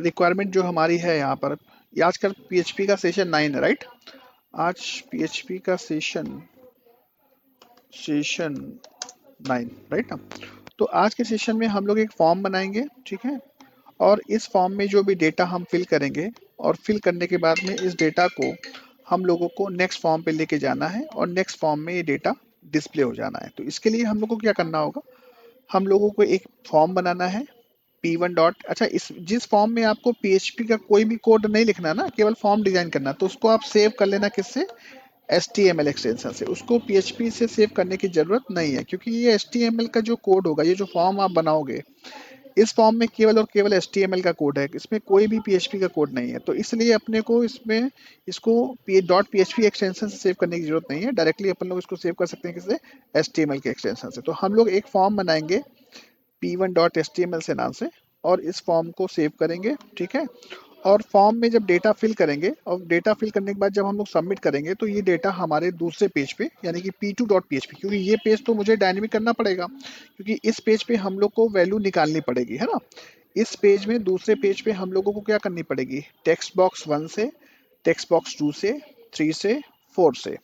Requirement जो हमारी है यहाँ पर, ये आजकल पीएचपी का सेशन 9 है, राइट? आज पीएचपी का सेशन सेशन 9, राइट ना? तो आज के सेशन में हम लोग एक फॉर्म बनाएंगे, ठीक है? और इस फॉर्म में जो भी डेटा हम फिल करेंगे, और फिल करने के बाद में इस डेटा को हम लोगों को नेक्स्ट फॉर्म पे लेके जाना है, और नेक्स्ट फॉर्म में ये डेटा डिस्प्ले हो जाना है। तो इसके लिए हम लोग को क्या करना होगा, हम लोगों को एक फॉर्म बनाना है P1 डॉट, अच्छा, इस जिस फॉर्म में आपको पीएचपी का कोई भी कोड नहीं लिखना ना, केवल फॉर्म डिजाइन करना, तो उसको आप सेव कर लेना किससे, HTML एक्सटेंशन से। उसको पीएचपी से सेव करने की जरूरत नहीं है, क्योंकि ये HTML का जो कोड होगा, ये जो फॉर्म आप बनाओगे, इस फॉर्म में केवल और केवल HTML का कोड है, इसमें कोई भी पीएचपी का कोड नहीं है। तो इसलिए अपने को इसमें इसको डॉट पीएचपी एक्सटेंशन से सेव करने की जरूरत नहीं है, डायरेक्टली अपन लोग इसको सेव कर सकते हैं किससे, HTML के एक्सटेंशन से। तो हम लोग एक फॉर्म बनाएंगे P1.html से नाम से, और इस फॉर्म को सेव करेंगे, ठीक है? और फॉर्म में जब डेटा फिल करेंगे, और डेटा फिल करने के बाद जब हम लोग सबमिट करेंगे, तो ये डेटा हमारे दूसरे पेज पे, यानी कि P2.php, क्योंकि ये पेज तो मुझे डायनेमिक करना पड़ेगा, क्योंकि इस पेज पे हम लोग को वैल्यू निकालनी पड़ेगी, है ना? इस पेज में, दूसरे पेज पे हम लोगों को क्या करनी पड़ेगी, टेक्स्ट बॉक्स 1 से, टेक्स्ट बॉक्स 2 से, 3 से, 4 से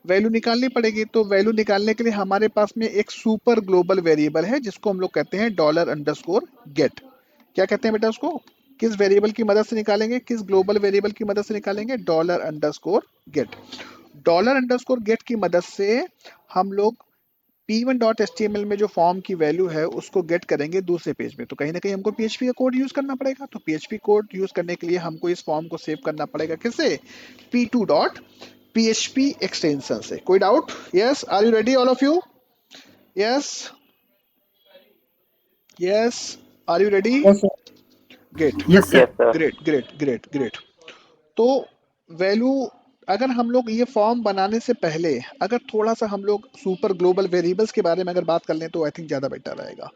वैल्यू निकालनी पड़ेगी। तो वैल्यू निकालने के लिए हमारे पास में एक सुपर ग्लोबल वेरिएबल है, जिसको हम लोग कहते हैं $_गेट। क्या कहते हैं बेटा उसको? किस वेरिएबल की मदद से निकालेंगे, किस ग्लोबल वेरिएबल की मदद से निकालेंगे, $_गेट। $_गेट की मदद से हम लोग P1.html में जो फॉर्म की वैल्यू है उसको गेट करेंगे दूसरे पेज में। तो कहीं ना कहीं हमको PHP का कोड यूज करना पड़ेगा। तो PHP कोड यूज करने के लिए हमको इस फॉर्म को सेव करना पड़ेगा किससे, P2.php एक्सटेंशन से। कोई doubt? Yes, are you ready all of you? Yes, yes, are you ready? Yes sir. Get, yes sir. Yes sir. Great great great great. तो वैल्यू, अगर हम लोग ये फॉर्म बनाने से पहले अगर थोड़ा सा हम लोग सुपर ग्लोबल वेरिएबल्स के बारे में अगर बात कर लें, तो आई थिंक ज़्यादा बेटर रहेगा।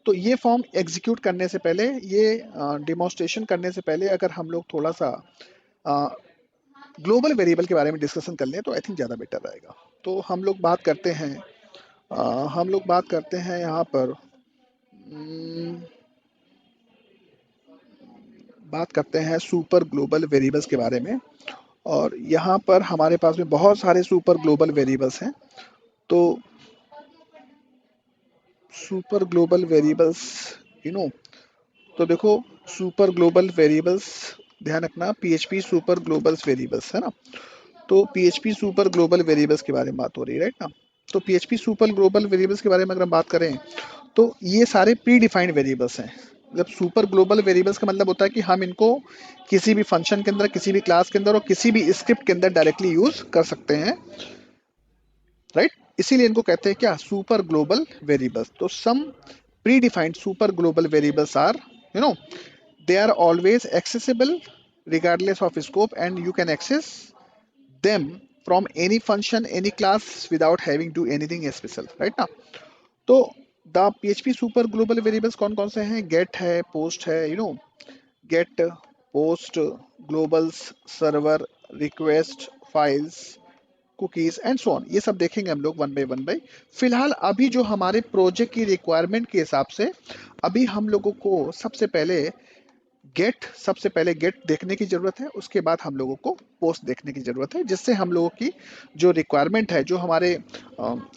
तो ये फॉर्म एग्जीक्यूट करने से पहले, ये डिमॉन्स्ट्रेशन करने से पहले, अगर हम लोग थोड़ा सा ग्लोबल वेरिएबल के बारे में डिस्कशन कर लें, तो आई थिंक ज़्यादा बेटर रहेगा। तो हम लोग बात करते हैं, हम लोग बात करते हैं यहाँ पर, बात करते हैं सुपर ग्लोबल वेरिएबल्स के बारे में। और यहाँ पर हमारे पास में बहुत सारे सुपर ग्लोबल वेरिएबल्स हैं। तो super global variables, you know, तो देखो, सुपर ग्लोबल वेरिएबल्स, ध्यान रखना, पीएचपी सुपर ग्लोबल्स वेरिएबल्स है ना। तो पीएचपी सुपर ग्लोबल वेरिएबल्स के बारे में बात हो रही है, राइट ना? तो पीएचपी सुपर ग्लोबल वेरिएबल्स के बारे में अगर हम बात करें, तो ये सारे प्री डिफाइंड वेरिएबल्स हैं। जब सुपर ग्लोबल वेरिएबल्स का मतलब होता है कि हम इनको किसी भी फंक्शन के अंदर, किसी भी क्लास के अंदर, और किसी भी स्क्रिप्ट के अंदर डायरेक्टली यूज कर सकते हैं, राइट? इसीलिए इनको कहते हैं क्या, सुपर ग्लोबल वेरिएबल्स। तो some predefined super global variables are, you know, they are always accessible regardless of scope, and you can access them from any function, any class, without having to anything special, right ना? तो the PHP super global variables कौन कौन से हैं? Get है, post है, you know, get, post, globals, server, request, files, cookies and so on. ये सब देखेंगे हम लोग वन बाय वन। फिलहाल अभी जो हमारे प्रोजेक्ट की रिक्वायरमेंट के हिसाब से, अभी हम लोगों को सबसे पहले गेट देखने की जरूरत है, उसके बाद हम लोगों को पोस्ट देखने की जरूरत है, जिससे हम लोगों की जो रिक्वायरमेंट है, जो हमारे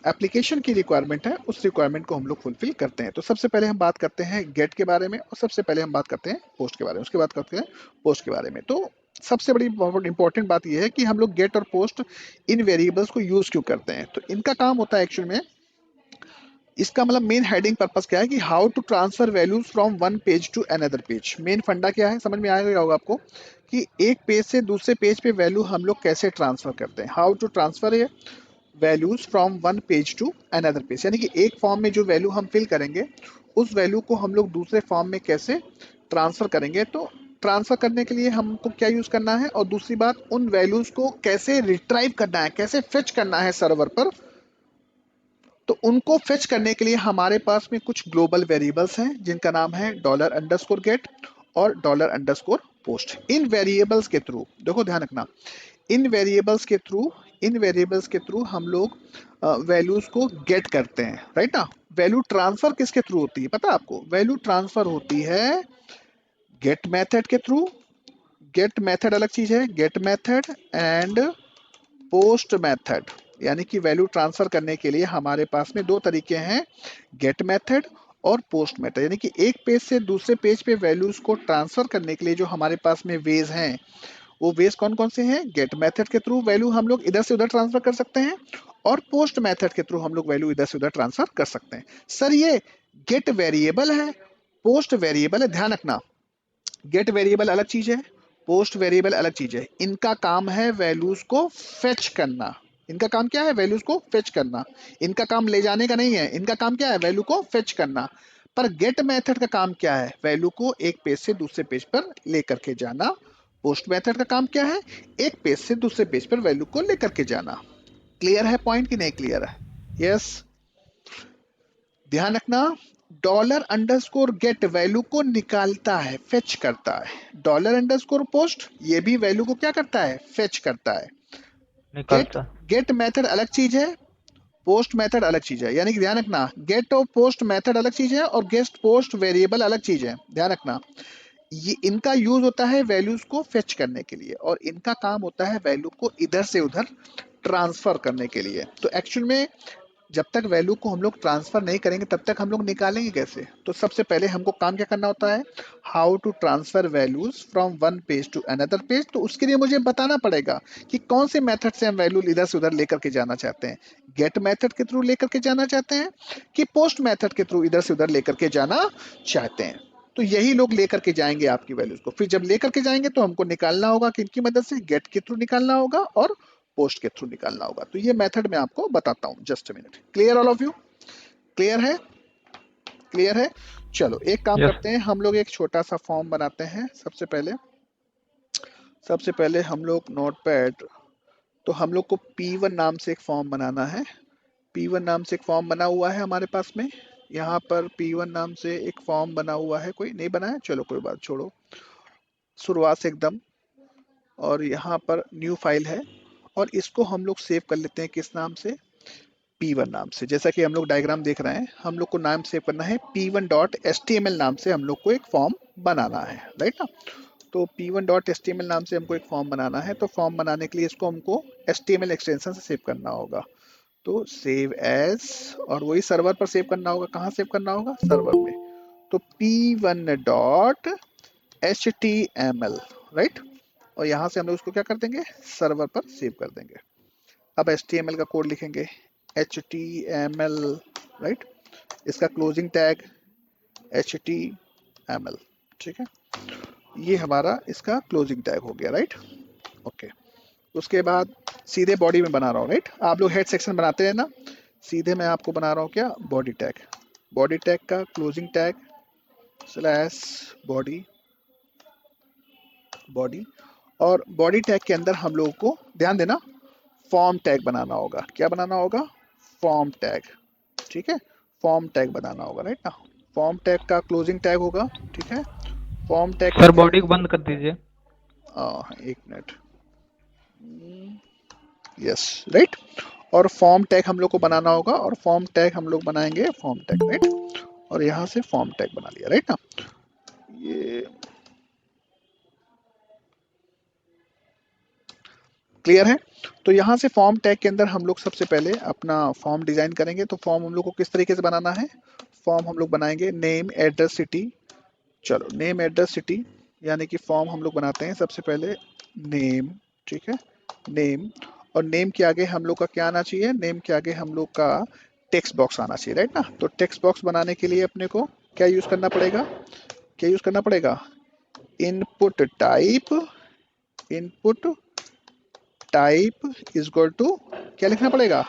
एप्लीकेशन की रिक्वायरमेंट है, उस रिक्वायरमेंट को हम लोग फुलफिल करते हैं। तो सबसे पहले हम बात करते हैं गेट के बारे में, और सबसे पहले हम बात करते हैं पोस्ट के बारे में, उसके बाद करते हैं पोस्ट के बारे में। तो सबसे बड़ी बहुत इंपॉर्टेंट बात यह है कि हम लोग गेट और पोस्ट इन वेरिएबल्स को यूज क्यों करते हैं। तो इनका काम होता है एक्चुअल में, इसका मतलब मेन हेडिंग पर्पस क्या है कि how to transfer values from one page to another page. Main फंडा क्या है, समझ में आया होगा आपको, कि एक पेज से दूसरे पेज पे वैल्यू हम लोग कैसे ट्रांसफर करते हैं। How to transfer values from one page to another page, यानी कि एक फॉर्म में जो वैल्यू हम फिल करेंगे, उस वैल्यू को हम लोग दूसरे फॉर्म में कैसे ट्रांसफर करेंगे। तो ट्रांसफर करने के लिए हमको क्या यूज करना है, और दूसरी बात, उन वैल्यूज को कैसे रिट्राइव करना है, कैसे फेच करना है सर्वर पर। तो उनको फेच करने के लिए हमारे पास में कुछ ग्लोबल वेरिएबल्स हैं, जिनका नाम है $_गेट और $_पोस्ट। इन वेरिएबल्स के थ्रू, देखो ध्यान रखना, इन वेरिएबल्स के थ्रू हम लोग वैल्यूज को गेट करते हैं, राइट ना? वैल्यू ट्रांसफर किसके थ्रू होती है पता है आपको? वैल्यू ट्रांसफर होती है गेट मेथड के थ्रू, गेट मेथड अलग चीज है, get method and post method, यानी कि वैल्यू ट्रांसफर करने के लिए हमारे पास में दो तरीके हैं, गेट मेथड और पोस्ट मेथड। यानी कि एक पेज से दूसरे पेज पे वैल्यूज को ट्रांसफर करने के लिए जो हमारे पास में वेज हैं, वो वेज कौन कौन से हैं? गेट मेथड के थ्रू वैल्यू हम लोग इधर से उधर ट्रांसफर कर सकते हैं, और पोस्ट मेथड के थ्रू हम लोग वैल्यू इधर से उधर ट्रांसफर कर सकते हैं। सर ये गेट वेरिएबल है, पोस्ट वेरिएबल है, ध्यान रखना, गेट वेरिएबल अलग चीज है, पोस्ट वेरिएबल अलग चीज है। इनका काम है वैल्यूज को फेच करना। इनका काम क्या है? वैल्यूज को फेच करना। इनका काम ले जाने का नहीं है, इनका काम क्या है? वैल्यू को फेच करना। पर गेट मेथड का काम क्या है? वैल्यू को एक पेज से दूसरे पेज पर लेकर के जाना। पोस्ट मेथड का काम क्या है? एक पेज से दूसरे पेज पर वैल्यू को लेकर के जाना। क्लियर है पॉइंट कि नहीं क्लियर है? यस। ध्यान रखना, डॉलर अंडरस्कोर गेट वैल्यू को निकालता है, फेच करता है। डॉलर अंडरस्कोर पोस्ट ये भी वैल्यू को क्या करता है? फेच करता है। गेट निकालता। गेट मेथड अलग चीज है, पोस्ट मेथड अलग चीज है। यानी कि ध्यान रखना, गेट और पोस्ट मेथड अलग चीज है और गेट पोस्ट वेरिएबल अलग चीज है। ध्यान रखना, ये इनका यूज होता है वैल्यूज को फेच करने के लिए, और इनका काम होता है वैल्यू को इधर से उधर ट्रांसफर करने के लिए। तो एक्चुअल में जब तक वैल्यू को हम लोग ट्रांसफर नहीं करेंगे तब तक हम लोग निकालेंगे कैसे? तो सबसे पहले हमको काम क्या करना होता है? How to transfer values from one page to another page. तो उसके लिए मुझे बताना पड़ेगा कि कौन से मेथड से हम वैल्यू इधर से उधर लेकर के जाना चाहते हैं। गेट मेथड के थ्रू लेकर के जाना चाहते हैं कि पोस्ट मेथड के थ्रू इधर से उधर लेकर के जाना चाहते हैं? तो यही लोग लेकर के जाएंगे आपकी वैल्यूज को। फिर जब लेकर के जाएंगे तो हमको निकालना होगा किनकी मदद से? गेट के थ्रू निकालना होगा और पोस्ट के थ्रू निकालना होगा। तो ये मेथड मैं आपको बताता हूँ, just a minute. Clear all of you? Clear है? क्लियर है? चलो एक काम यस। करते हैं, हम लोग एक छोटा सा फॉर्म बनाते हैं। सबसे पहले हम लोग नोटपैड, तो हम लोग को P1 नाम से एक फॉर्म बनाना है। P1 नाम से एक फॉर्म बना हुआ है हमारे पास में। यहाँ पर P1 नाम से एक फॉर्म बना हुआ है, कोई नहीं बनाया? चलो कोई बात छोड़ो, शुरुआत से एकदम। और यहाँ पर न्यू फाइल है, और इसको हम लोग सेव कर लेते हैं किस नाम से? P1 नाम से। जैसा कि हम लोग डायग्राम देख रहे हैं, हम लोग को नाम सेव करना है P1.html नाम से, हम लोग को एक फॉर्म बनाना है, राइट ना? तो P1.html नाम से हमको एक फॉर्म बनाना है। तो फॉर्म बनाने के लिए इसको हमको HTML एक्सटेंशन से सेव करना होगा। तो सेव एज, और वही सर्वर पर सेव करना होगा। कहाँ सेव करना होगा? सर्वर में। तो P1.html, राइट। और यहाँ से हम लोग उसको क्या कर देंगे? सर्वर पर सेव कर देंगे। अब HTML का कोड लिखेंगे, HTML, राइट। इसका क्लोजिंग टैग HTML, ठीक है। ये हमारा इसका क्लोजिंग टैग हो गया, राइट। ओके। उसके बाद सीधे बॉडी में बना रहा हूँ, राइट। आप लोग हेड सेक्शन बनाते हैं ना, सीधे मैं आपको बना रहा हूँ क्या? Body tag. बॉडी टैग का closing tag slash body, body. और बॉडी टैग के अंदर हम लोगों को ध्यान देना, फॉर्म टैग बनाना होगा। क्या बनाना होगा? फॉर्म टैग, ठीक है। फॉर्म टैग बनाना होगा, राइट ना। फॉर्म टैग का क्लोजिंग टैग होगा, ठीक है। फॉर्म टैग का सर बॉडी को बंद कर दीजिए। एक मिनट, यस, राइट। और फॉर्म टैग हम लोग को बनाना होगा, और फॉर्म टैग हम लोग बनाएंगे फॉर्म टैग, राइट। और यहाँ से फॉर्म टैग बना लिया, राइट ना। ये क्लियर है? तो यहाँ से फॉर्म टैग के अंदर हम लोग सबसे पहले अपना फॉर्म डिजाइन करेंगे। तो फॉर्म हम लोग को किस तरीके से बनाना है? फॉर्म हम लोग बनाएंगे नेम एड्रेस सिटी। चलो नेम एड्रेस सिटी, यानी कि फॉर्म हम लोग बनाते हैं सबसे पहले नेम, ठीक है। नेम, और नेम के आगे हम लोग का क्या आना चाहिए? नेम के आगे हम लोग का टेक्स्ट बॉक्स आना चाहिए, राइट ना। तो टेक्स्ट बॉक्स बनाने के लिए अपने को क्या यूज करना पड़ेगा? क्या यूज करना पड़ेगा? Input type, input type is equal to क्या लिखना पड़ेगा?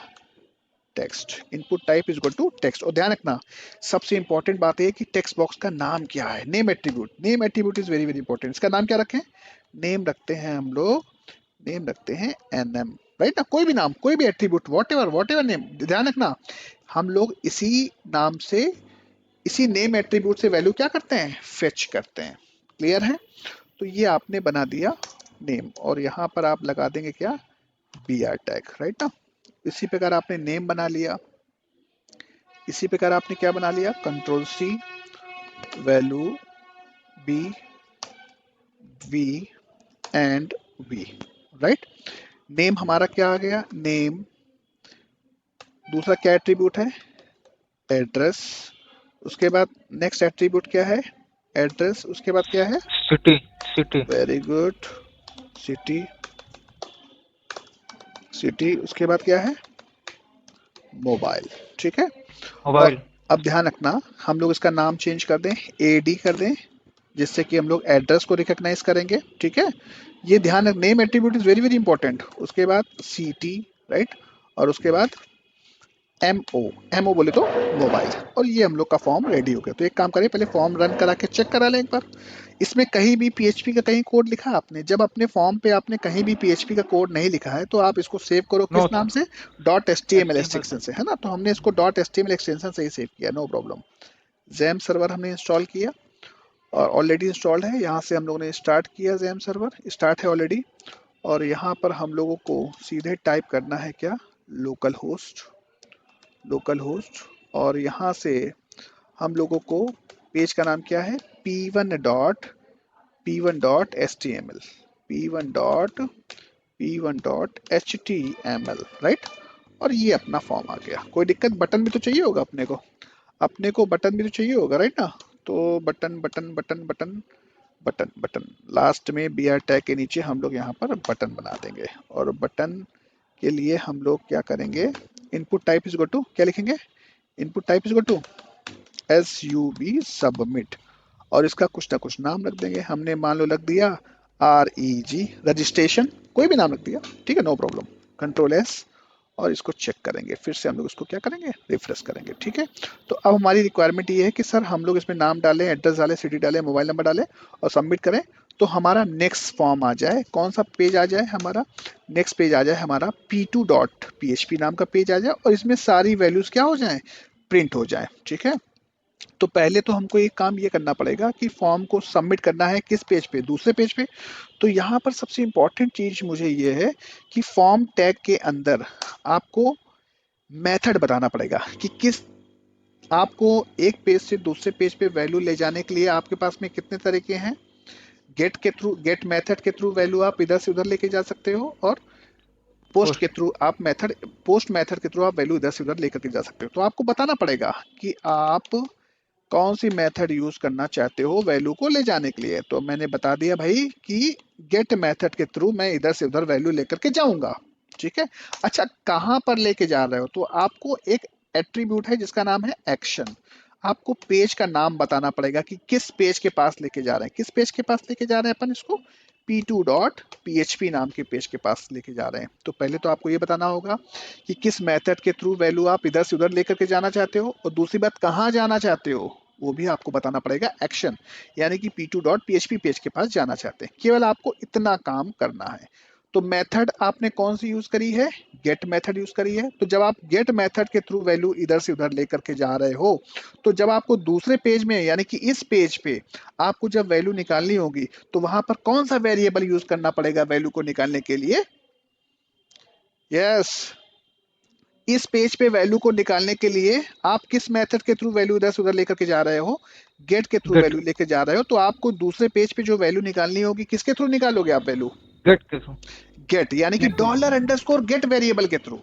Text. Input type is equal to text. और ध्यान रखना, सबसे इंपॉर्टेंट बात है कि टेक्स्ट बॉक्स का नाम क्या है? Name attribute. Name attribute is very very important. इसका नाम क्या रखें? नेम रखते हैं हम लोग, नेम रखते हैं NM, राइट ना। कोई भी नाम, कोई भी एट्रीब्यूट, वॉट एवर नेम, ध्यान रखना हम लोग इसी नाम से, इसी नेम एट्रीब्यूट से वैल्यू क्या करते हैं? फेच करते हैं। क्लियर है? तो ये आपने बना दिया नेम, और यहाँ पर आप लगा देंगे क्या? BR टैग, राइट ना। इसी प्रकार आपने नेम बना लिया। इसी प्रकार आपने क्या बना लिया? Control C, value B, V and V, right. Name हमारा क्या आ गया, नेम। दूसरा क्या एट्रीब्यूट है, एड्रेस। उसके बाद नेक्स्ट एट्रीब्यूट क्या है, एड्रेस। उसके बाद क्या है, city city very good, city. City उसके बाद क्या है, मोबाइल, ठीक है। और मोबाइल। अब ध्यान रखना, हम लोग इसका नाम चेंज कर दें, एडी कर दें, जिससे कि हम लोग एड्रेस को रिकॉग्नाइज करेंगे, ठीक है। ये ध्यान रख, name attribute is very very important. उसके बाद सिटी, राइट। और उसके बाद एमओ, एमओ बोले तो मोबाइल। और ये हम लोग का फॉर्म रेडी हो गया। तो एक काम करें, पहले फॉर्म रन करा के चेक करा लें एक बार। इसमें कहीं भी पीएचपी का कहीं कोड लिखा है आपने, जब अपने फॉर्म पे आपने कहीं भी पीएचपी का कोड नहीं लिखा है तो आप इसको सेव करो नो किस नाम सर, से, dot S T M L HTML extension से। से, है ना। तो हमने इसको dot S T M L extension से ही सेव किया, नो प्रॉब्लम। जैम सर्वर हमने इंस्टॉल किया और ऑलरेडी इंस्टॉल्ड है। यहाँ से हम लोगों ने स्टार्ट किया, जैम सर्वर स्टार्ट है ऑलरेडी। और यहाँ पर हम लोगों को सीधे टाइप करना है क्या, लोकल होस्ट, लोकल होस्ट। और यहाँ से हम लोगों को पेज का नाम क्या है, p1.p1.html, p1.p1.html, राइट। और ये अपना फॉर्म आ गया। कोई दिक्कत, बटन भी तो चाहिए होगा अपने को, अपने को बटन भी तो चाहिए होगा, राइट ना। तो button button button button button button, last में बी आर टैग के नीचे हम लोग यहाँ पर बटन बना देंगे। और बटन के लिए हम लोग क्या करेंगे, input type is equal to क्या लिखेंगे, input type is equal to S U B submit. और इसका कुछ ना कुछ नाम रख देंगे। हमने मान लो रख दिया REG रजिस्ट्रेशन, कोई भी नाम रख दिया, ठीक है, नो प्रॉब्लम। कंट्रोल एस और इसको चेक करेंगे, फिर से हम लोग इसको क्या करेंगे, रिफ्रेश करेंगे, ठीक है। तो अब हमारी रिक्वायरमेंट ये है कि सर हम लोग इसमें नाम डालें, एड्रेस डालें, सिटी डालें, मोबाइल नंबर डालें और सबमिट करें। तो हमारा नेक्स्ट फॉर्म आ जाए, कौन सा पेज आ जाए हमारा, नेक्स्ट पेज आ जाए हमारा p2.php नाम का पेज आ जाए और इसमें सारी वैल्यूज क्या हो जाए, प्रिंट हो जाए, ठीक है। तो पहले तो हमको एक काम ये करना पड़ेगा कि फॉर्म को सबमिट करना है किस पेज पे, दूसरे पेज पे। तो यहाँ पर सबसे इंपॉर्टेंट चीज मुझे ये है कि फॉर्म टैग के अंदर आपको मेथड बताना पड़ेगा कि किस, आपको एक पेज से दूसरे पेज पे वैल्यू ले जाने के लिए आपके पास में कितने तरीके हैं। गेट के थ्रू, गेट मेथड के थ्रू वैल्यू आप इधर से उधर लेके जा सकते हो। और पोस्ट के पोस्ट। थ्रू आप मेथड, पोस्ट मेथड के थ्रू आप वैल्यू इधर से उधर लेकर के जा सकते हो। तो आपको बताना पड़ेगा कि आप कौन सी मेथड यूज करना चाहते हो वैल्यू को ले जाने के लिए। तो मैंने बता दिया भाई कि गेट मेथड के थ्रू मैं इधर से उधर वैल्यू लेकर के जाऊंगा, ठीक है। अच्छा, कहां पर लेके जा रहे हो, तो आपको एक एट्रीब्यूट है जिसका नाम है एक्शन। आपको पेज का नाम बताना पड़ेगा कि किस पेज के पास लेके जा रहे हैं, किस पेज के पास लेके जा रहे हैं अपन इसको, p2.php नाम के पेज के पास लेके जा रहे हैं। तो पहले तो आपको ये बताना होगा कि किस मेथड के थ्रू वैल्यू आप इधर से उधर लेकर के जाना चाहते हो, और दूसरी बात कहाँ जाना चाहते हो वो भी आपको बताना पड़ेगा, एक्शन। यानी कि p2.php पेज के पास जाना चाहते हैं। केवल आपको इतना काम करना है। तो मेथड आपने कौन सी यूज करी है, गेट मेथड यूज करी है। तो जब आप गेट मेथड के थ्रू वैल्यू इधर से उधर लेकर के जा रहे हो, तो जब आपको दूसरे पेज में यानी कि इस पेज पे आपको जब वैल्यू निकालनी होगी, तो वहां पर कौन सा वेरिएबल यूज करना पड़ेगा वैल्यू को निकालने के लिए, यस, इस पेज पे वैल्यू को निकालने के लिए आप किस मेथड के थ्रू वैल्यू इधर से उधर लेकर के जा रहे हो, गेट के थ्रू गेट वैल्यू लेकर जा रहे हो। तो आपको दूसरे पेज पे जो वैल्यू निकालनी होगी किसके थ्रू निकालोगे आप वैल्यू, गेट के थ्रू। गेट, यानी कि गेट में। डॉलर अंडरस्कोर गेट वेरिएबल के through,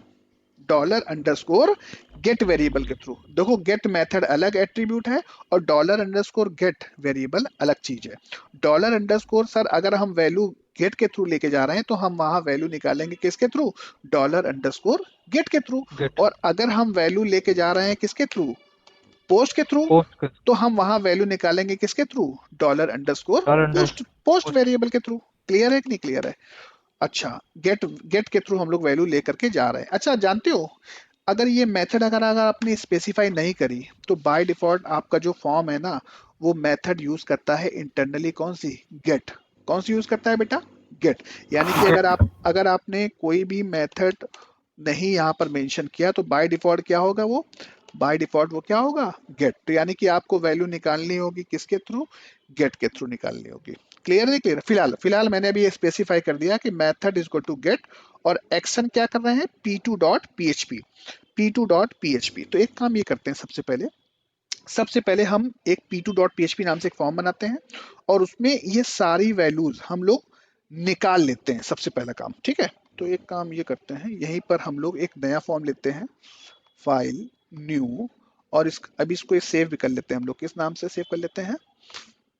dollar underscore get variable के थ्रू। देखो, गेट मेथड अलग एट्रीब्यूट है और डॉलर अंडरस्कोर गेट वेरिएबल अलग चीज है। डॉलर अंडरस्कोर सर अगर हम वैल्यू गेट के थ्रू लेके जा रहे हैं तो हम वहां वैल्यू निकालेंगे किसके थ्रू, डॉलर अंडरस्कोर गेट के थ्रू। गेट। और अगर हम वैल्यू लेके जा रहे हैं किसके थ्रू, पोस्ट के थ्रू, पोस्ट के। तो हम वहां वैल्यू निकालेंगे किसके through, dollar underscore dollar under. Post, post post. Variable के थ्रू। क्लियर है कि नहीं क्लियर है। अच्छा, गेट, गेट के थ्रू हम लोग वैल्यू लेकर के जा रहे हैं। अच्छा, जानते हो अगर ये मेथड अगर आपने स्पेसिफाई नहीं करी तो बाय डिफॉल्ट आपका जो फॉर्म है ना, वो मेथड यूज करता है इंटरनली कौन सी, गेट। कौन सी यूज करता है बेटा, गेट। यानी कि गेट। अगर आपने कोई भी मेथड नहीं यहाँ पर मेंशन किया तो बाय डिफॉल्ट क्या होगा वो, बाय डिफॉल्ट वो क्या होगा, गेट। तो यानी कि आपको वैल्यू निकालनी होगी किसके थ्रू, गेट के थ्रू निकालनी होगी। क्लियर नहीं क्लियर, फिलहाल फिलहाल मैंने अभी स्पेसिफाई कर दिया कि method is equal to get और एक्शन क्या कर रहे हैं, p2.php, p2.php। तो एक काम ये करते हैं सबसे पहले, सबसे पहले हम एक p2.php नाम से एक फॉर्म बनाते हैं और उसमें ये सारी वैल्यूज हम लोग निकाल लेते हैं, सबसे पहला काम। ठीक है, तो एक काम ये करते हैं, यहीं पर हम लोग एक नया फॉर्म लेते हैं, फाइल न्यू, और अभी इसको सेव भी कर लेते हैं हम लोग। किस नाम से सेव कर लेते हैं?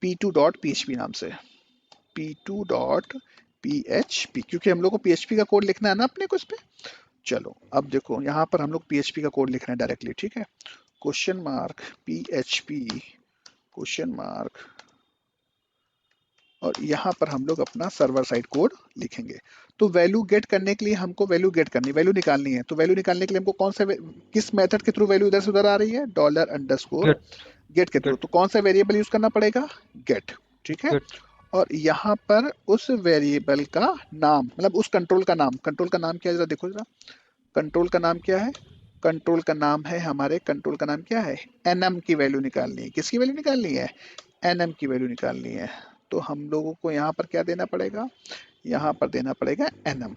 p2.php नाम से, p2.php, क्योंकि हम लोग को php का कोड लिखना है ना अपने को इस पे। चलो अब देखो यहाँ पर हम लोग php का कोड लिख रहे हैं डायरेक्टली। ठीक है, question mark php question mark, और यहाँ पर हम लोग अपना सर्वर साइड कोड लिखेंगे। तो वैल्यू गेट करने के लिए हमको वैल्यू गेट करनी, वैल्यू निकालनी है। तो वैल्यू निकालने के लिए हमको कौन सा किस मेथड के थ्रू वैल्यू इधर से उधर आ रही है? $_ गेट गेट के थ्रू। गेट तो कौन सा वेरिएबल यूज करना पड़ेगा? गेट। ठीक है, गेट और यहाँ पर उस वेरिएबल का नाम, मतलब उस कंट्रोल का नाम, कंट्रोल का नाम क्या है जरा देखो जरा, कंट्रोल का नाम क्या है? कंट्रोल का नाम है, हमारे कंट्रोल का नाम क्या है? एनएम की वैल्यू निकालनी है। किसकी वैल्यू निकालनी है? एनएम की वैल्यू निकालनी है। तो हम लोगों को यहाँ पर क्या देना पड़ेगा? यहाँ पर देना पड़ेगा एनएम,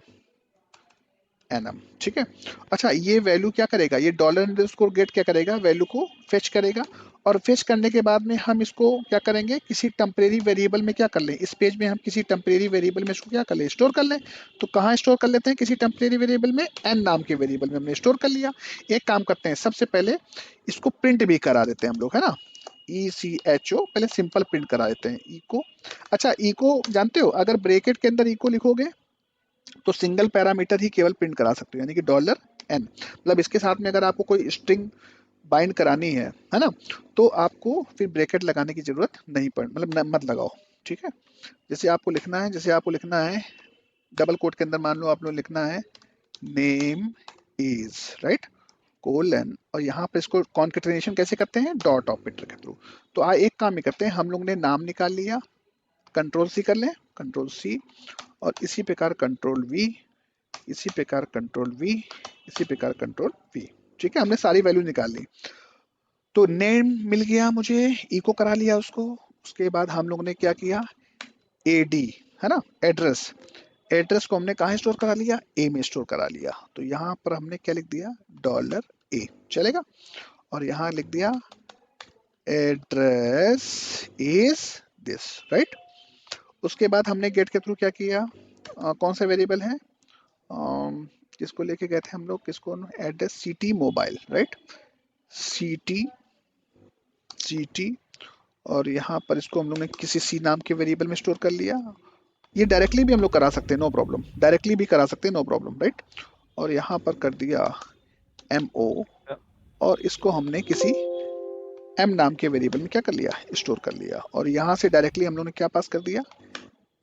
एनएम। ठीक है, अच्छा ये वैल्यू क्या करेगा? ये $_ गेट क्या करेगा? वैल्यू को फेच करेगा, और फेच करने के बाद में हम इसको क्या करेंगे? किसी टेम्परेरी वेरिएबल में क्या कर लें? इस पेज में हम किसी टेम्परेरी वेरिएबल में इसको क्या कर लें? स्टोर कर लें। तो कहाँ स्टोर कर लेते हैं? किसी टेम्परेरी वेरिएबल में, एन नाम के वेरिएबल में हमने स्टोर कर लिया। एक काम करते हैं, सबसे पहले इसको प्रिंट भी करा देते हैं हम लोग, है ना। ECHO, पहले सिंपल प्रिंट करा देते हैं, इको। अच्छा इको जानते हो, अगर ब्रेकेट के अंदर इको लिखोगे तो सिंगल पैरामीटर ही केवल प्रिंट करा सकते हो, यानी कि $N। मतलब इसके साथ में अगर आपको कोई स्ट्रिंग बाइंड करानी है ना, तो आपको फिर ब्रैकेट लगाने की जरूरत नहीं पड़, मतलब मत लगाओ। ठीक है, जैसे आपको लिखना है, जैसे आपको लिखना है डबल कोट के अंदर, मान लो आप लोग लिखना है नेम इज, राइट, कोलन, और यहाँ पे इसको कॉन्केटेनेशन कैसे करते हैं? डॉट ऑपरेटर के थ्रू। तो एक काम ही करते हैं, हम लोग ने नाम निकाल लिया, कंट्रोल सी कर लें, कंट्रोल सी, और इसी प्रकार कंट्रोल वी, इसी प्रकार कंट्रोल वी, इसी प्रकार कंट्रोल वी। ठीक है, हमने सारी वैल्यू निकाल ली। तो नेम मिल गया मुझे, इको करा लिया उसको। उसके बाद हम लोग ने क्या किया? एडी, है ना, एड्रेस, एड्रेस को हमने कहाँ स्टोर करा लिया? ए में स्टोर करा लिया। तो यहाँ पर हमने क्या लिख दिया? $A, चलेगा। और यहाँ लिख दिया एड्रेस इज दिस, राइट। उसके बाद हमने गेट के थ्रू क्या किया? कौन सा वेरिएबल है? किसको लेके गए थे हम लोग? किसको? Address city mobile, right, city, city, और यहाँ पर इसको हम लोग ने किसी सी नाम के वेरिएबल में स्टोर कर लिया। ये डायरेक्टली भी हम लोग करा सकते हैं, नो प्रॉब्लम, डायरेक्टली भी करा सकते हैं, नो प्रॉब्लम, राइट। और यहाँ पर कर दिया MO, और इसको हमने किसी M नाम के वेरिएबल में क्या कर लिया? स्टोर कर लिया। और यहाँ से डायरेक्टली हम लोग ने क्या पास कर दिया?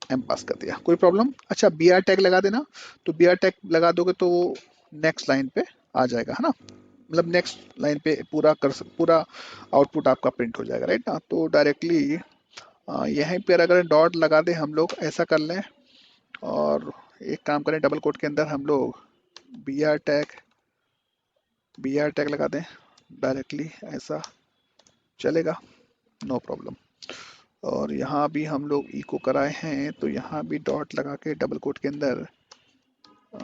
M पास कर दिया, कोई प्रॉब्लम? अच्छा BR टैग लगा देना, तो BR टैग लगा दोगे तो वो नेक्स्ट लाइन पे आ जाएगा, है ना, मतलब नेक्स्ट लाइन पे पूरा आउटपुट आपका प्रिंट हो जाएगा, राइट ना। तो डायरेक्टली यहीं पर अगर डॉट लगा दे हम लोग, ऐसा कर लें, और एक काम करें, डबल कोट के अंदर हम लोग बी आर टैग लगा दें डायरेक्टली, ऐसा चलेगा, नो प्रॉब्लम। और यहाँ भी हम लोग इको कराए हैं, तो यहाँ भी डॉट लगा के डबल कोट के अंदर,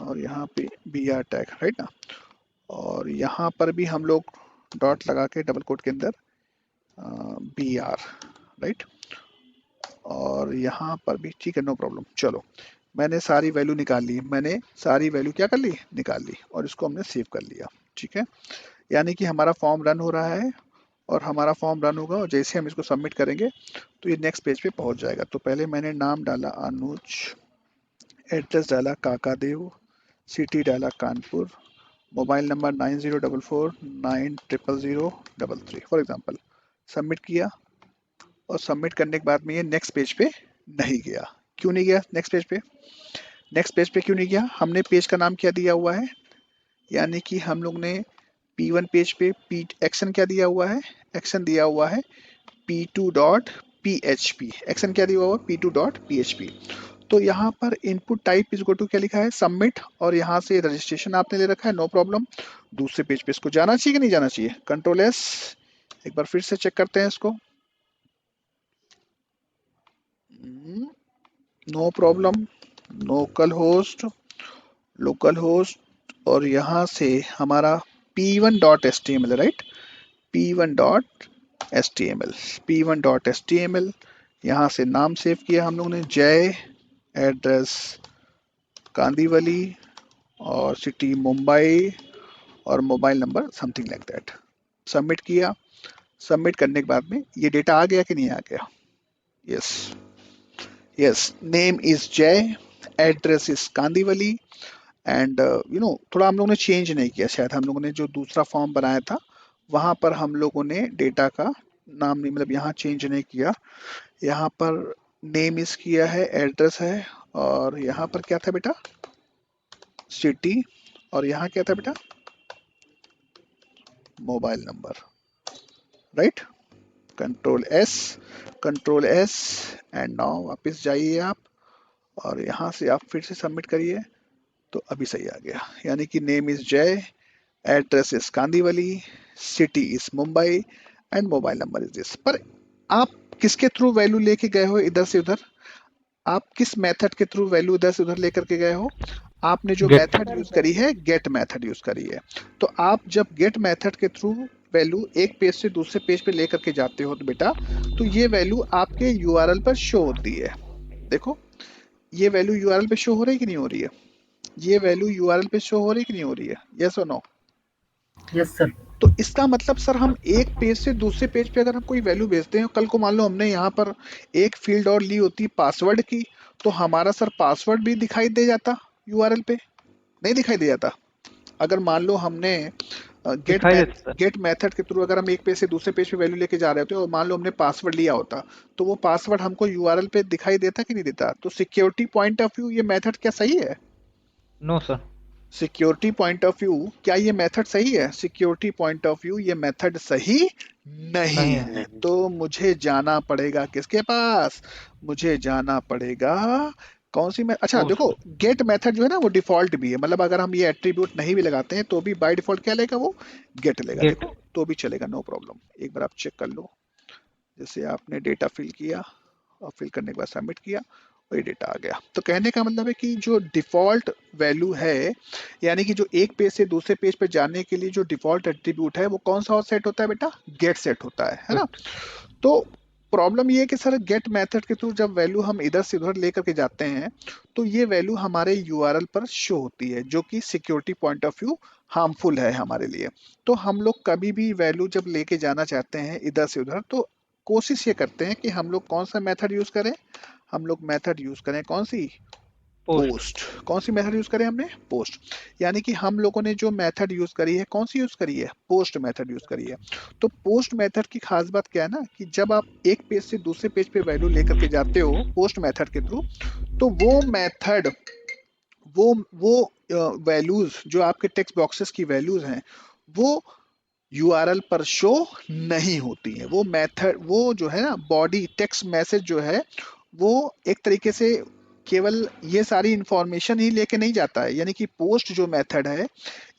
और यहाँ पे BR टैग, राइट ना। और यहाँ पर भी हम लोग डॉट लगा के डबल कोट के अंदर BR, राइट। और यहाँ पर भी ठीक है, नो प्रॉब्लम। चलो मैंने सारी वैल्यू निकाल ली, मैंने सारी वैल्यू क्या कर ली? निकाल ली, और इसको हमने सेव कर लिया। ठीक है, यानी कि हमारा फॉर्म रन हो रहा है, और हमारा फॉर्म रन होगा, और जैसे हम इसको सबमिट करेंगे तो ये नेक्स्ट पेज पे पहुंच जाएगा। तो पहले मैंने नाम डाला अनुज, एड्रेस डाला काकादेव, सिटी डाला Kanpur, mobile number 9044900033 for example. Submit किया, और सबमिट करने के बाद में ये नेक्स्ट पेज पे नहीं गया। क्यों नहीं गया नेक्स्ट पेज पे? नेक्स्ट पेज पे क्यों नहीं गया? हमने पेज का नाम क्या दिया हुआ है? यानी कि हम लोग ने P1 पेज पे एक्शन क्या दिया हुआ है? एक्शन दिया हुआ है P2.php। एक्शन क्या दिया हुआ है? P2.php। तो यहाँ पर input type is go to क्या लिखा है? सबमिट, और यहाँ से रजिस्ट्रेशन आपने ले रखा है, नो प्रॉब्लम। दूसरे पेज पे इसको जाना चाहिए कि नहीं जाना चाहिए? कंट्रोल S, एक बार फिर से चेक करते हैं इसको, नो प्रॉब्लम, लोकल होस्ट, और यहाँ से हमारा P1.html, right, P1.html, HTML, p1.html, यहाँ से नाम सेव किया हम लोगों ने जय, एड्रेस कांदीवली, और सिटी मुंबई, और mobile number something like that. Submit किया। सबमिट करने के बाद में ये डेटा आ गया कि नहीं आ गया? यस, यस, नेम इज जय, एड्रेस इज कांदीवली, एंड थोड़ा हम लोगों ने चेंज नहीं किया, शायद हम लोगों ने जो दूसरा फॉर्म बनाया था वहां पर हम लोगों ने डेटा का नाम नहीं, मतलब यहाँ चेंज नहीं किया। यहाँ पर नेम इज किया है, एड्रेस है, और यहाँ पर क्या था बेटा? सिटी, और यहाँ क्या था बेटा? Mobile number, right? Control S, control S, and now वापस जाइए आप, और यहाँ से आप फिर से सबमिट करिए, तो अभी सही आ गया। यानी कि नेम इज जय, address is Kandivali, city is Mumbai, and mobile number is this. पर आप किसके थ्रू वैल्यू लेके गए हो इधर से उधर? आप किस मेथड के थ्रू वैल्यू इधर से उधर लेकर के गए हो? आपने जो गेट। मेथड यूज करी है, गेट मेथड यूज करी है। तो आप जब गेट मेथड के थ्रू वैल्यू एक पेज से दूसरे पेज पे लेकर के जाते हो तो बेटा, तो ये वैल्यू आपके यूआरएल पर शो होती है। देखो, ये वैल्यू यूआरएल पे शो हो रही है कि नहीं हो रही है? ये वैल्यू यूआरएल पे शो हो रही है कि नहीं हो रही है? यस और नो? Yes sir. तो इसका मतलब सर, हम एक पेज से दूसरे पेज पे अगर हम कोई वैल्यू भेजते हैं, कल को मान लो हमने यहाँ पर एक फील्ड और ली होती पासवर्ड की, तो हमारा सर पासवर्ड भी दिखाई दे जाता यूआरएल पे? नहीं दिखाई दे जाता? अगर मान लो हमने दिखाई देता सर। गेट मेथड के थ्रू अगर हम एक पेज से दूसरे पेज पे वैल्यू लेके जा रहे होते और मान लो हमने पासवर्ड लिया होता, तो वो पासवर्ड हमको यूआरएल पे दिखाई देता कि नहीं देता? तो सिक्योरिटी पॉइंट ऑफ व्यू ये मेथड क्या सही है? No sir. Security point of view क्या ये मेथड सही है? सिक्योरिटी पॉइंट ऑफ व्यू ये मेथड सही नहीं नहीं है। है। तो मुझे जाना पड़ेगा किसके पास? मुझे जाना पड़ेगा कौन सी अच्छा देखो, पोस्ट। गेट मेथड जो है ना वो डिफॉल्ट भी है, मतलब अगर हम ये एट्रीब्यूट नहीं भी लगाते हैं तो भी बाय डिफॉल्ट क्या लेगा वो? गेट लेगा। गेट। देखो, तो भी चलेगा, नो प्रॉब्लम। एक बार आप चेक कर लो। जैसे आपने डेटा फिल किया, और फिल करने के बाद सबमिट किया, वही डेटा आ गया। तो कहने का मतलब है कि जो डिफॉल्ट वैल्यू है, यानी कि जो एक पेज से दूसरे पेज पे जाने के लिए जो डिफॉल्ट एट्रीब्यूट है, वो कौन सा और सेट होता है बेटा? गेट सेट होता है ना? गेट। तो प्रॉब्लम ये है कि सर, गेट मेथड के थ्रू जब वैल्यू हम इधर से उधर लेकर के जाते हैं, तो ये वैल्यू हमारे यूआरएल पर शो होती है, जो कि security point of view harmful है हमारे लिए। तो हम लोग कभी भी वैल्यू जब लेके जाना चाहते हैं इधर से उधर, तो कोशिश ये करते हैं कि हम लोग कौन सा मेथड यूज करें? हम लोग मेथड यूज करें कौन सी? पोस्ट। पोस्ट। कौन सी मेथड यूज करें हमने? पोस्ट। यानी कि हम लोगों ने जो मेथड यूज करी है, कौन सी यूज करी है? पोस्ट मेथड यूज करी है। तो पोस्ट मेथड की खास बात क्या है ना, कि जब आप एक पेज से दूसरे पेज पे वैल्यू लेकर के जाते हो पोस्ट मेथड के थ्रू, तो वो मेथड, वो वैल्यूज जो आपके टेक्स्ट बॉक्सेस की वैल्यूज हैं, वो यूआरएल पर शो नहीं होती है। वो मेथड, वो जो है ना बॉडी टेक्स्ट मैसेज जो है, वो एक तरीके से केवल ये सारी इंफॉर्मेशन ही लेके नहीं जाता है। यानी कि पोस्ट जो मेथड है,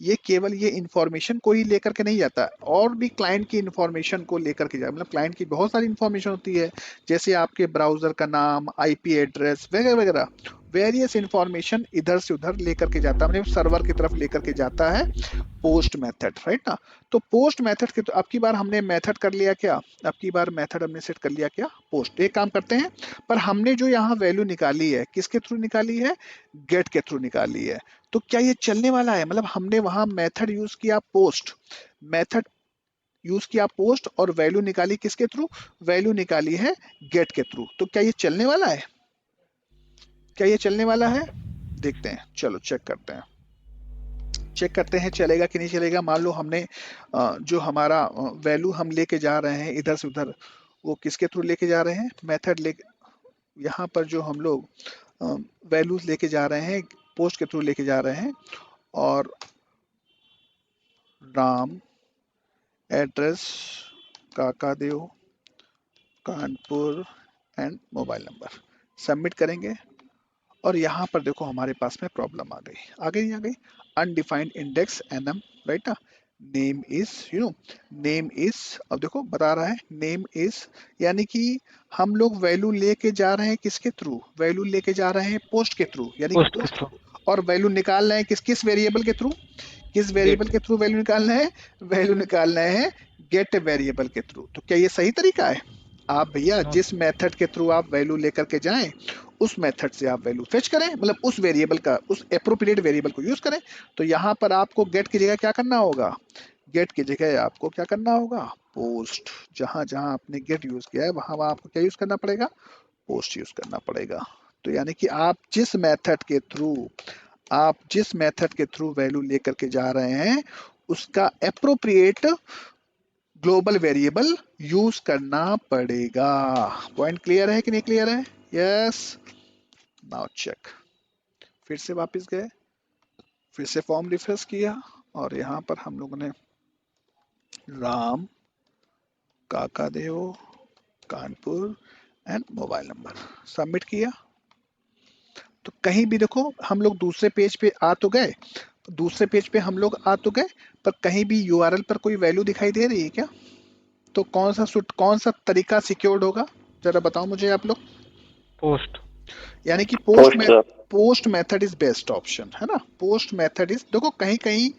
ये केवल ये इंफॉर्मेशन को ही लेकर के नहीं जाता, और भी क्लाइंट की इंफॉर्मेशन को लेकर के जाए। मतलब क्लाइंट की बहुत सारी इंफॉर्मेशन होती है, जैसे आपके ब्राउजर का नाम, आईपी एड्रेस वगैरह वगैरह, वेरियस इंफॉर्मेशन इधर से उधर लेकर के जाता है, मतलब सर्वर की तरफ लेकर के जाता है पोस्ट मेथड, राइट ना? तो पोस्ट मेथड के, तो अब की बार हमने मेथड कर लिया क्या? अब की बार मेथड हमने सेट कर लिया क्या? पोस्ट। एक काम करते हैं, पर हमने जो यहाँ वैल्यू निकाली है किसके थ्रू निकाली है? गेट के थ्रू निकाली है। तो क्या ये चलने वाला है? मतलब हमने वहां मेथड यूज किया पोस्ट, मेथड यूज किया पोस्ट, और वैल्यू निकाली किसके थ्रू? वैल्यू निकाली है गेट के थ्रू। तो क्या ये चलने वाला है? क्या ये चलने वाला है? देखते हैं, चलो चेक करते हैं। चेक करते हैं चलेगा कि नहीं चलेगा। मान लो हमने जो हमारा वैल्यू हम लेके जा रहे हैं इधर से उधर, वो किसके थ्रू लेके जा रहे हैं? मेथड ले, यहाँ पर जो हम लोग वैल्यूज लेके जा रहे हैं पोस्ट के थ्रू लेके जा रहे हैं, और नाम, address Kakadev, Kanpur, and mobile number. Submit करेंगे, और यहाँ पर देखो हमारे पास में प्रॉब्लम आ गई, आ गई, आ गई। अनडिफाइंड इंडेक्स एनएम, राइट ना? नेम इज, नेम इज, अब देखो बता रहा है नेम इज, यानी कि हम लोग वैल्यू लेके जा रहे हैं किसके थ्रू? वैल्यू लेके जा रहे हैं पोस्ट के थ्रू, यानी कि पोस्ट के पोस्ट। थ्रू। और वैल्यू निकाल रहे हैं किस किस वेरिएबल के थ्रू? किस वेरिएबल गेट। के थ्रू वैल्यू निकालना है? वैल्यू निकालना है गेट वेरिएबल के थ्रू। तो क्या ये सही तरीका है? आप भैया नो जिस मेथड के थ्रू आप वैल्यू लेकर के जाएं उस मेथड से आप वैल्यू फेच करें, मतलब उस वेरिएबल का, उस एप्रोप्रिएट वेरिएबल को यूज करें। तो यहाँ पर आपको गेट की जगह क्या करना होगा? गेट की जगह आपको क्या करना होगा? पोस्ट। जहां जहां आपने गेट यूज किया है वहां वहां आपको क्या यूज करना पड़ेगा? पोस्ट यूज करना पड़ेगा। तो यानी कि आप जिस मेथड के थ्रू वैल्यू लेकर के जा रहे हैं उसका एप्रोप्रिएट ग्लोबल वेरिएबल यूज करना पड़ेगा। पॉइंट क्लियर है कि नहीं क्लियर है? यस। Now check. फिर से वापस गए, फिर से फॉर्म रिफ्रेश किया और यहाँ पर हम लोगों ने Ram, Kakadev, Kanpur and mobile number submit किया। तो कहीं भी देखो हम लोग दूसरे पेज पे आ तो गए, दूसरे पेज पे हम लोग आ तो गए, पर कहीं भी यूआरएल पर कोई वैल्यू दिखाई दे रही है क्या? तो कौन सा तरीका सिक्योर्ड होगा? जरा बताओ मुझे आप लोग। पोस्ट। यानी कि post sir. Post method is best option है ना। पोस्ट मेथड इज, देखो कहीं कहीं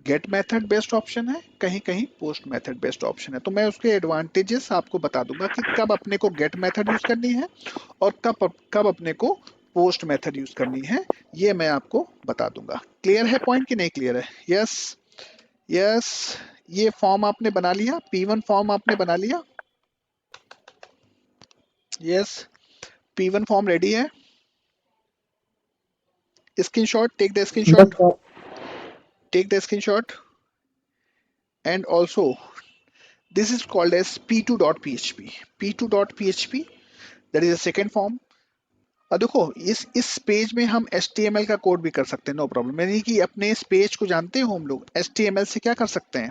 गेट मेथड बेस्ट ऑप्शन है, कहीं कहीं पोस्ट मेथड बेस्ट ऑप्शन है। तो मैं उसके एडवांटेजेस आपको बता दूंगा कि कब अपने को गेट मेथड यूज करनी है और कब कब अपने को पोस्ट मेथड यूज करनी है, ये मैं आपको बता दूंगा। क्लियर है पॉइंट कि नहीं क्लियर है? यस। यस। ये फॉर्म आपने बना लिया, P1 फॉर्म आपने बना लिया? यस। P1 फॉर्म रेडी है? Screenshot, take the yes screenshot, sir. Take the screenshot. And also this is called as p2.php, p2.php, that is a second form। और देखो इस पेज में हम HTML का कोड भी कर सकते हैं, नो प्रॉब्लम। यानी कि अपने इस पेज को जानते हो हम लोग HTML से क्या कर सकते हैं?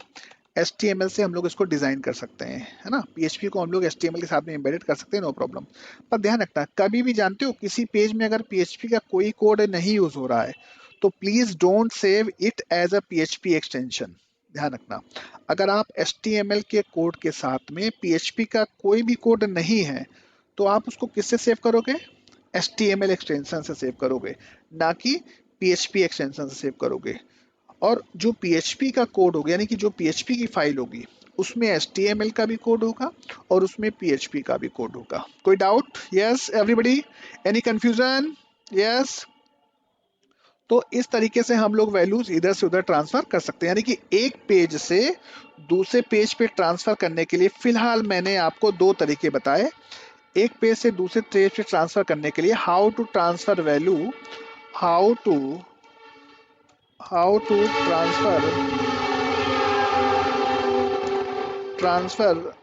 HTML से हम लोग इसको डिजाइन कर सकते हैं, है ना। PHP को हम लोग HTML के साथ में एम्बेडेड कर सकते हैं, नो प्रॉब्लम। पर ध्यान रखना, कभी भी जानते हो किसी पेज में अगर PHP का कोई कोड नहीं यूज हो रहा है तो please don't save it as a PHP extension. ध्यान रखना, अगर आप HTML के कोड के साथ में PHP का कोई भी कोड नहीं है तो आप उसको किससे सेव करोगे? HTML एक्सटेंशन से सेव करोगे, ना कि PHP एक्सटेंशन से सेव करोगे। और जो PHP का कोड होगा, यानी कि जो PHP की फाइल होगी उसमें HTML का भी कोड होगा और उसमें PHP का भी कोड होगा। कोई doubt? Yes everybody, any confusion? Yes. तो इस तरीके से हम लोग वैल्यूज इधर से उधर ट्रांसफर कर सकते हैं। यानी कि एक पेज से दूसरे पेज पे ट्रांसफर करने के लिए फिलहाल मैंने आपको दो तरीके बताए। एक पेज से दूसरे पेज पे ट्रांसफर करने के लिए how to transfer value, how to how to transfer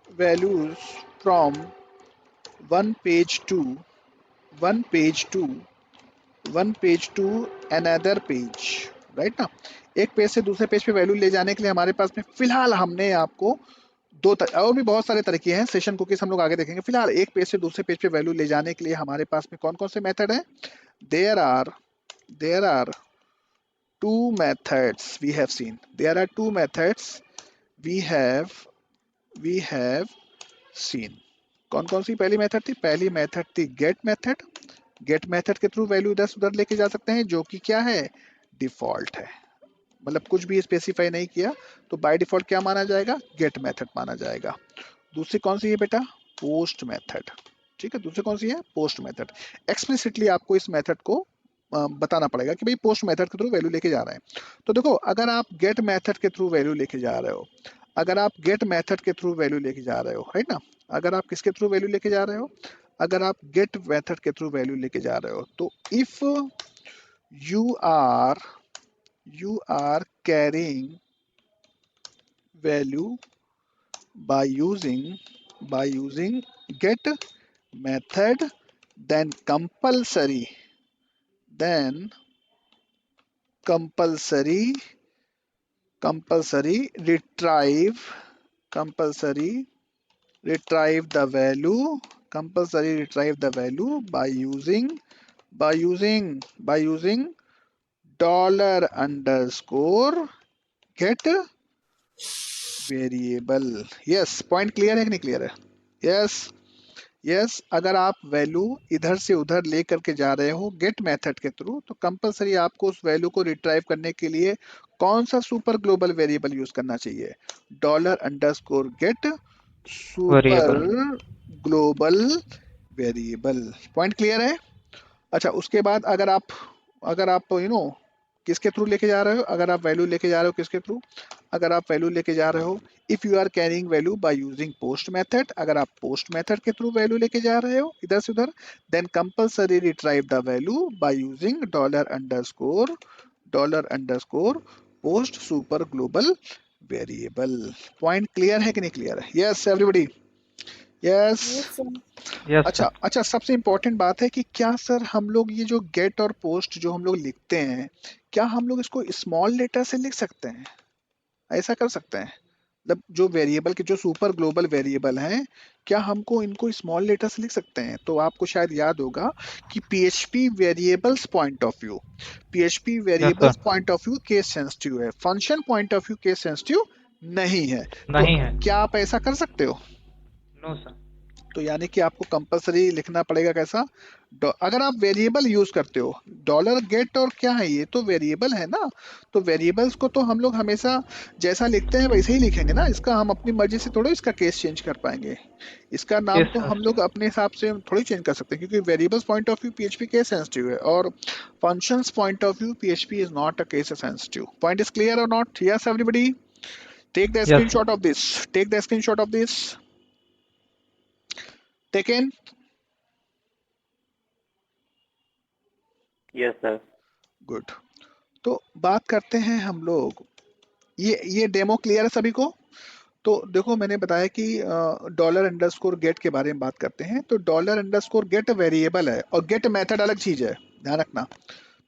values from one page to one page to one page to another page, right ना। एक पेज से दूसरे पेज पे वैल्यू ले जाने के लिए हमारे पास में फिलहाल हमने आपको और भी बहुत सारे तरीके हैं, सेशन कुकीज हम लोग आगे देखेंगे। फिलहाल एक पेज से दूसरे पेज पे वैल्यू ले जाने के लिए हमारे पास में कौन कौन से मेथड हैं? There are two methods we have seen. There are two methods we have seen. कौन कौन सी पहली मेथड थी? पहली मेथड थी गेट मेथड। गेट मेथड के थ्रू वैल्यू इधर उधर लेके जा सकते हैं, जो कि क्या है? डिफॉल्ट है, मतलब कुछ भी स्पेसिफाई नहीं किया तो बाय डिफॉल्ट क्या माना जाएगा? गेट मेथड माना जाएगा। दूसरी कौन सी है बेटा? Post method. ठीक है, दूसरी कौन सी है? Post method. एक्सप्लिसिटली आपको इस मेथड को बताना पड़ेगा कि भाई पोस्ट मेथड के थ्रू वैल्यू लेके जा रहे हैं। तो देखो, अगर आप गेट मेथड के थ्रू वैल्यू लेके जा रहे हो, अगर आप गेट मेथड के थ्रू वैल्यू लेके जा रहे हो, है ना, अगर आप किसके थ्रू वैल्यू लेके जा रहे हो? अगर आप गेट मेथड के थ्रू वैल्यू लेके जा रहे हो तो if you are carrying value by using get method, then then compulsory compulsory retrieve retrieve the value by using dollar underscore get variable। Yes, point clear है कि नहीं क्लियर है? यस। यस, अगर आप वैल्यू इधर से उधर ले करके जा रहे हो गेट मेथड के थ्रू, तो कंपलसरी आपको उस वैल्यू को रिट्राइव करने के लिए कौन सा सुपर ग्लोबल वेरिएबल यूज करना चाहिए? $_Get super variable. Global variable. Point clear है? अच्छा, उसके बाद अगर आप किसके थ्रू लेके जा रहे हो, अगर आप वैल्यू लेके जा रहे हो किसके थ्रू, अगर आप वैल्यू लेके जा रहे हो, if you are carrying value by using post method, अगर आप पोस्ट मेथड के थ्रू वैल्यू लेके जा रहे हो इधर से उधर, then compulsory retrieve the value by using $_post super global variable. Point clear है कि नहीं क्लियर है? Yes everybody? Yes. Yes, sir. Yes अच्छा सर। अच्छा, सबसे इम्पोर्टेंट बात है कि क्या सर हम लोग ये जो गेट और पोस्ट जो हम लोग लिखते हैं, क्या हम लोग इसको स्मॉल लेटर से लिख सकते हैं? ऐसा कर सकते हैं? मतलब जो वेरिएबल के जो सुपर ग्लोबल वेरिएबल हैं, क्या हमको इनको स्मॉल लेटर से लिख सकते हैं? तो आपको शायद याद होगा कि PHP variables point of view, PHP yes variables sir. Point of view case sensitive है, function point of view case sensitive नहीं है। तो नहीं है। क्या आप ऐसा कर सकते हो? No sir. तो यानी कि आपको कंपलसरी लिखना पड़ेगा कैसा? अगर आप वेरिएबल यूज करते हो, $गेट और क्या है, ये तो वेरिएबल है ना, तो वेरिएबल्स को तो हम लोग हमेशा जैसा लिखते हैं वैसे ही लिखेंगे ना, इसका हम अपनी मर्जी से थोड़ा इसका केस चेंज कर पाएंगे, इसका नाम केस तो हम लोग सेंसिटिव। अपने हिसाब से थोड़ी चेंज कर सकते हैं, क्योंकि variables point of view PHP case sensitive है और functions point of view PHP is not a case sensitive. Point is clear और not? Yes everybody? Take the yes sir. Screenshot of this, take the screenshot of this, taken. Yes sir. Good. तो बात करते हैं हम लोग, ये demo clear है सभी को? तो देखो, मैंने बताया कि $_गेट के बारे में बात करते हैं, तो $_गेट वेरिएबल है और गेट मेथड अलग चीज है, ध्यान रखना।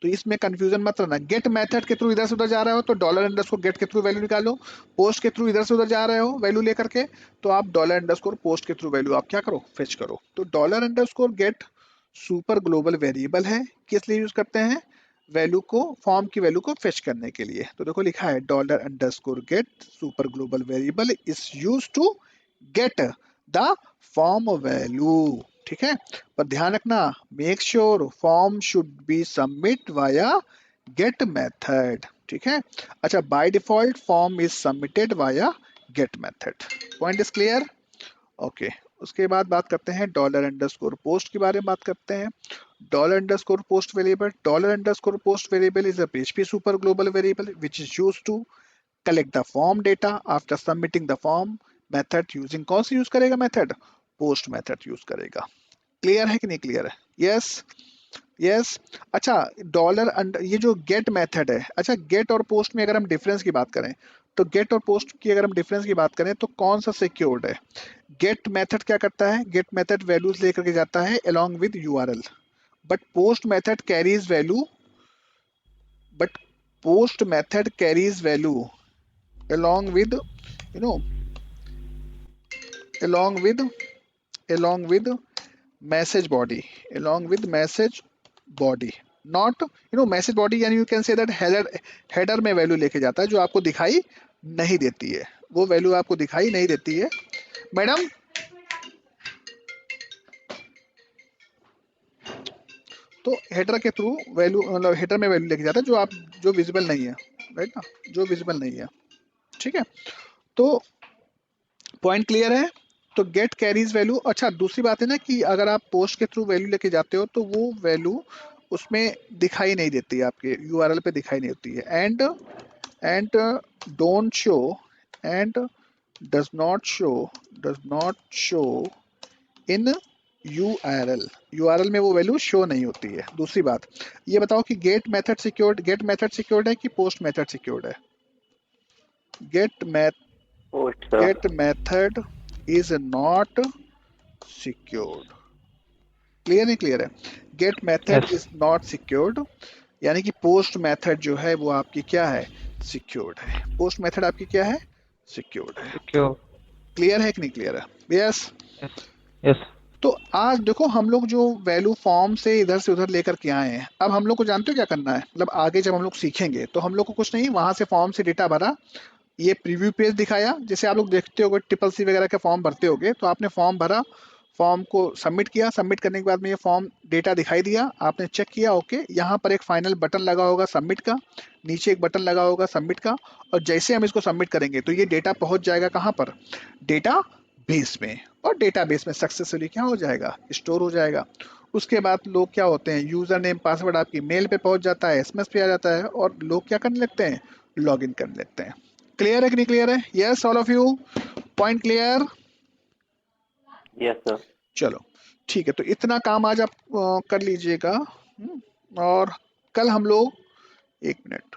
तो इसमें कंफ्यूजन मत रहना, गेट मेथड के थ्रू इधर से उधर जा रहे हो तो $_गेट के थ्रू वैल्यू निकालो, पोस्ट के थ्रू इधर से उधर जा रहे हो वैल्यू लेकर के, तो आप $_पोस्ट के थ्रू वैल्यू आप क्या करो, फेच करो। तो $_गेट सुपर ग्लोबल वेरिएबल है, किस लिए यूज करते हैं? वैल्यू को, फॉर्म की वैल्यू को फेच करने के लिए। तो देखो लिखा है $_get super global variable is use to get the form value. ठीक है, पर ध्यान रखना, make sure form should be submit via get method. ठीक है, अच्छा, by default form is submitted via get method. Point is clear? Okay. उसके बाद बात करते हैं $_पोस्ट के बारे में बात करते हैं। $_Post variable, $_post variable is a PHP super global variable which is used to collect the form data after submitting the form method using कौन सी यूज करेगा मेथड? पोस्ट मेथड यूज करेगा। क्लियर है कि नहीं क्लियर है? Yes yes. अच्छा, ये जो गेट मेथड है, अच्छा गेट और पोस्ट में अगर हम डिफरेंस की बात करें, तो गेट और पोस्ट की अगर हम डिफरेंस की बात करें तो कौन सा सिक्योर्ड है? गेट मेथड क्या करता है? गेट मेथड वैल्यूज लेकर के जाता है along with URL, but post method carries value, but post method carries value along with, you know, along with along with message body, along with message body, not message body, यानी you can say that header में value लेके जाता है जो आपको दिखाई नहीं देती है, वो वैल्यू आपको दिखाई नहीं देती है मैडम। तो हेडर के थ्रू वैल्यू, मतलब हेडर में वैल्यू लेके जाता है जो विजिबल नहीं है, राइट ना, जो विजिबल नहीं है। ठीक है, तो पॉइंट क्लियर है? तो गेट कैरीज वैल्यू। अच्छा, दूसरी बात है ना कि अगर आप पोस्ट के थ्रू वैल्यू लेके जाते हो तो वो वैल्यू उसमें दिखाई नहीं देती है, आपके यूआरएल पे दिखाई नहीं होती है। And don't show, and does not show in URL में वो वैल्यू शो नहीं होती है। दूसरी बात, ये बताओ कि गेट मेथड सिक्योर्ड है कि पोस्ट मेथड सिक्योर्ड है? Get post sir. Get method is not secured. Clear नहीं क्लियर है? Get method yes. Is not secured, यानी कि पोस्ट मेथड जो है वो आपकी क्या है? सिक्योर्ड है। पोस्ट मेथड आपकी क्या है? सिक्योर्ड है। सिक्योर। क्लियर है कि नहीं क्लियर है? यस। यस। यस। तो आज देखो, हम लोग जो वैल्यू फॉर्म से इधर से उधर लेकर के आए हैं, अब हम लोग को जानते हो क्या करना है? मतलब आगे जब हम लोग सीखेंगे तो हम लोग को कुछ नहीं, वहां से फॉर्म से डेटा भरा, ये प्रीव्यू पेज दिखाया, जैसे आप लोग देखते होगे ट्रिपल सी वगैरह के फॉर्म भरते होगे, तो आपने फॉर्म भरा, फॉर्म को सबमिट किया, सबमिट करने के बाद में ये फॉर्म डेटा दिखाई दिया, आपने चेक किया, ओके। यहाँ पर एक फाइनल बटन लगा होगा सबमिट का, नीचे एक बटन लगा होगा सबमिट का, और जैसे हम इसको सबमिट करेंगे तो ये डेटा पहुंच जाएगा कहाँ पर, डेटा बेस में, और डेटा बेस में सक्सेसफुली क्या हो जाएगा, स्टोर हो जाएगा। उसके बाद लोग क्या होते हैं, यूजर नेम पासवर्ड आपकी मेल पे पहुंच जाता है, एसएमएस पे आ जाता है, और लोग क्या करने लगते हैं, लॉग इन करने लगते हैं। क्लियर है कि नहीं क्लियर है? Yes all of you, point clear? Yes sir. चलो ठीक है, तो इतना काम आज आप कर लीजिएगा। और कल हम लोग, एक मिनट,